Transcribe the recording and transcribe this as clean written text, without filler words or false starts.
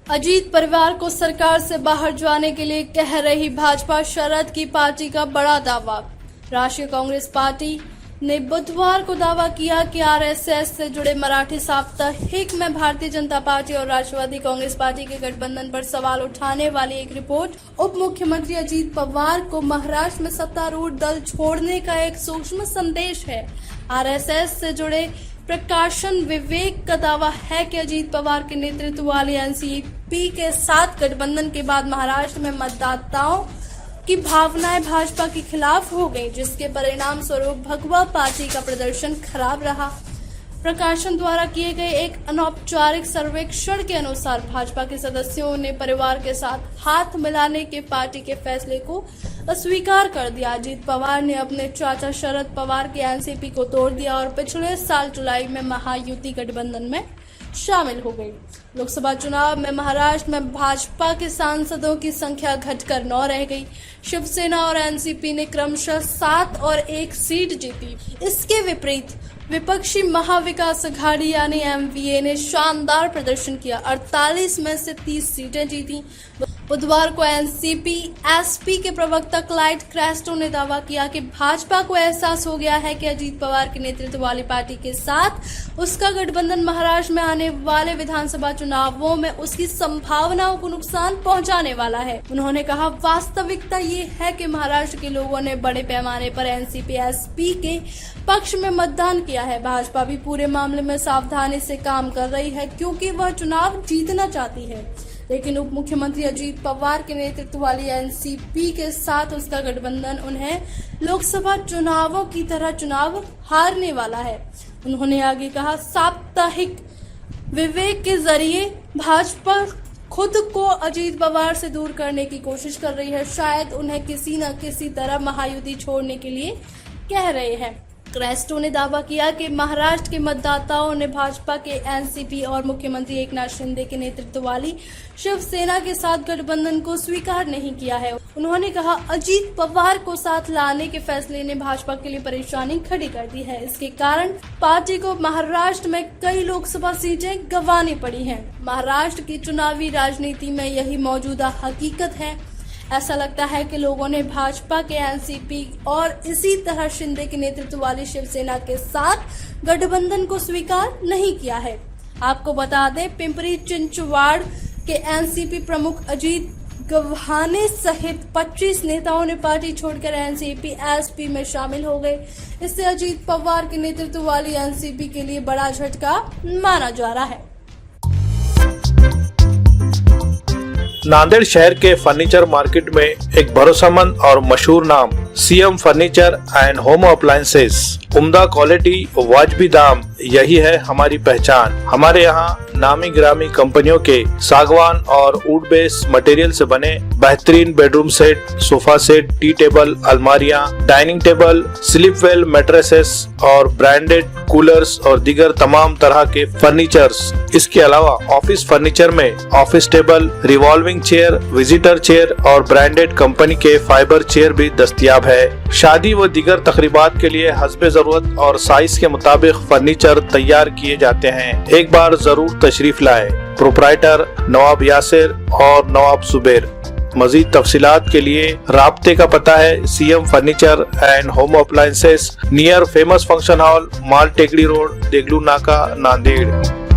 अजीत परिवार को सरकार से बाहर जाने के लिए कह रही भाजपा, शरद की पार्टी का बड़ा दावा। राष्ट्रीय कांग्रेस पार्टी ने बुधवार को दावा किया कि आरएसएस से जुड़े मराठी साप्ताहिक में भारतीय जनता पार्टी और राष्ट्रवादी कांग्रेस पार्टी के गठबंधन पर सवाल उठाने वाली एक रिपोर्ट उप मुख्यमंत्री अजीत पवार को महाराष्ट्र में सत्तारूढ़ दल छोड़ने का एक सूक्ष्म संदेश है। आरएसएस से जुड़े प्रकाशन विवेक का दावा है कि अजीत पवार के नेतृत्व वाली एनसीपी के साथ गठबंधन के बाद महाराष्ट्र में मतदाताओं की भावनाएं भाजपा के खिलाफ हो गई, जिसके परिणाम स्वरूप भगवा पार्टी का प्रदर्शन खराब रहा। प्रकाशन द्वारा किए गए एक अनौपचारिक सर्वेक्षण के अनुसार भाजपा के सदस्यों ने परिवार के साथ हाथ मिलाने के पार्टी के फैसले को अस्वीकार कर दिया। अजीत पवार ने अपने चाचा शरद पवार की एनसीपी को तोड़ दिया और पिछले साल जुलाई में महायुति गठबंधन में शामिल हो गई। लोकसभा चुनाव में महाराष्ट्र में भाजपा के सांसदों की संख्या घटकर 9 रह गई। शिवसेना और एनसीपी ने क्रमशः 7 और 1 सीट जीती। इसके विपरीत विपक्षी महाविकास अघाड़ी यानी एमवीए ने शानदार प्रदर्शन किया, 48 में से 30 सीटें जीती। बुधवार को एनसीपी एसपी के प्रवक्ता क्लाइड क्रेस्टो ने दावा किया कि भाजपा को एहसास हो गया है कि अजीत पवार के नेतृत्व वाली पार्टी के साथ उसका गठबंधन महाराष्ट्र में आने वाले विधानसभा चुनावों में उसकी संभावनाओं को नुकसान पहुंचाने वाला है। उन्होंने कहा, वास्तविकता ये है कि महाराष्ट्र के लोगों ने बड़े पैमाने पर एनसीपी एसपी के पक्ष में मतदान किया है। भाजपा भी पूरे मामले में सावधानी से काम कर रही है क्योंकि वह चुनाव जीतना चाहती है, लेकिन उप मुख्यमंत्री अजीत पवार के नेतृत्व वाली एनसीपी के साथ उसका गठबंधन उन्हें लोकसभा चुनावों की तरह चुनाव हारने वाला है। उन्होंने आगे कहा, साप्ताहिक विवेक के जरिए भाजपा खुद को अजीत पवार से दूर करने की कोशिश कर रही है। शायद उन्हें किसी न किसी तरह महायुति छोड़ने के लिए कह रहे हैं। क्रेस्टो ने दावा किया कि महाराष्ट्र के मतदाताओं ने भाजपा के एनसीपी और मुख्यमंत्री एकनाथ शिंदे के नेतृत्व वाली शिवसेना के साथ गठबंधन को स्वीकार नहीं किया है। उन्होंने कहा, अजीत पवार को साथ लाने के फैसले ने भाजपा के लिए परेशानी खड़ी कर दी है। इसके कारण पार्टी को महाराष्ट्र में कई लोकसभा सीटें गंवानी पड़ी हैं। महाराष्ट्र की चुनावी राजनीति में यही मौजूदा हकीकत है। ऐसा लगता है कि लोगों ने भाजपा के एनसीपी और इसी तरह शिंदे के नेतृत्व वाली शिवसेना के साथ गठबंधन को स्वीकार नहीं किया है। आपको बता दें, पिंपरी चिंचवाड़ के एनसीपी प्रमुख अजीत गव्हाणे सहित 25 नेताओं ने पार्टी छोड़कर एनसीपी एसपी में शामिल हो गए। इससे अजीत पवार के नेतृत्व वाली एनसीपी के लिए बड़ा झटका माना जा रहा है। नांदेड़ शहर के फर्नीचर मार्केट में एक भरोसेमंद और मशहूर नाम CM furniture and home appliances. उम्दा क्वालिटी, वाजबी दाम, यही है हमारी पहचान। हमारे यहाँ नामी गिरामी कंपनियों के सागवान और वुड बेस मटेरियल से बने बेहतरीन bedroom set, sofa set, tea table, अलमारियाँ, dining table, sleep well mattresses और ब्रांडेड कूलर्स और दीगर तमाम तरह के फर्नीचर्स। इसके अलावा ऑफिस फर्नीचर में office table, revolving chair, visitor chair और ब्रांडेड कंपनी के फाइबर चेयर भी दस्तयाब है। शादी व दीगर तकरीबात के लिए हस्बे जरूरत और साइज के मुताबिक फर्नीचर तैयार किए जाते हैं। एक बार जरूर तशरीफ लाएं। प्रोप्राइटर नवाब यासिर और नवाब सुबेर। मजीद तफसीलात के लिए राब्ते का पता है CM furniture and home appliances, near famous function hall, Mal Tekdi road, Deglur नाका, नांदेड़।